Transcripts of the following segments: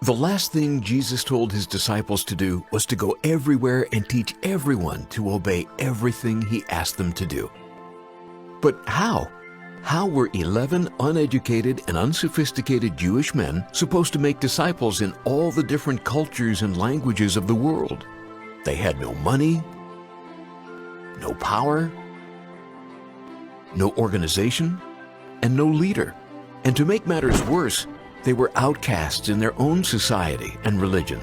The last thing Jesus told his disciples to do was to go everywhere and teach everyone to obey everything he asked them to do. But how? How were 11 uneducated and unsophisticated Jewish men supposed to make disciples in all the different cultures and languages of the world? They had no money, no power, no organization, and no leader. And to make matters worse, they were outcasts in their own society and religion.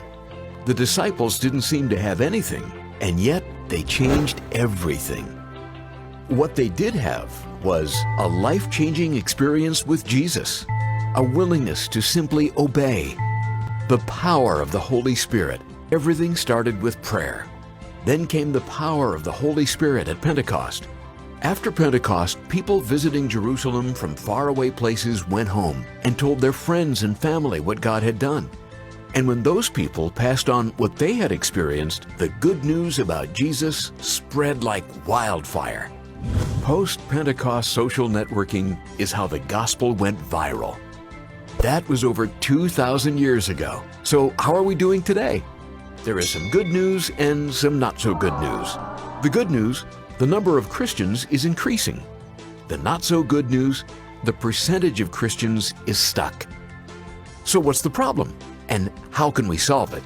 The disciples didn't seem to have anything, and yet they changed everything. What they did have was a life-changing experience with Jesus, a willingness to simply obey, the power of the Holy Spirit. Everything started with prayer. Then came the power of the Holy Spirit at Pentecost. After Pentecost, people visiting Jerusalem from faraway places went home and told their friends and family what God had done. And when those people passed on what they had experienced, the good news about Jesus spread like wildfire. Post-Pentecost social networking is how the gospel went viral. That was over 2,000 years ago. So how are we doing today? There is some good news and some not so good news. The good news, the number of Christians is increasing. The not so good news, the percentage of Christians is stuck. So what's the problem? And how can we solve it?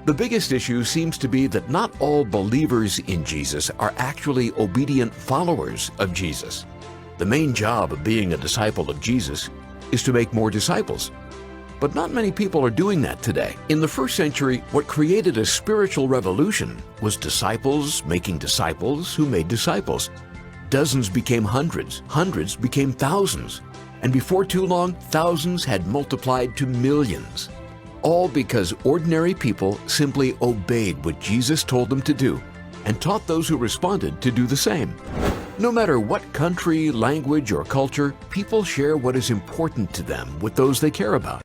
The biggest issue seems to be that not all believers in Jesus are actually obedient followers of Jesus. The main job of being a disciple of Jesus is to make more disciples. But not many people are doing that today. In the first century, what created a spiritual revolution was disciples making disciples who made disciples. Dozens became hundreds, hundreds became thousands, and before too long, thousands had multiplied to millions. All because ordinary people simply obeyed what Jesus told them to do and taught those who responded to do the same. No matter what country, language, or culture, people share what is important to them with those they care about.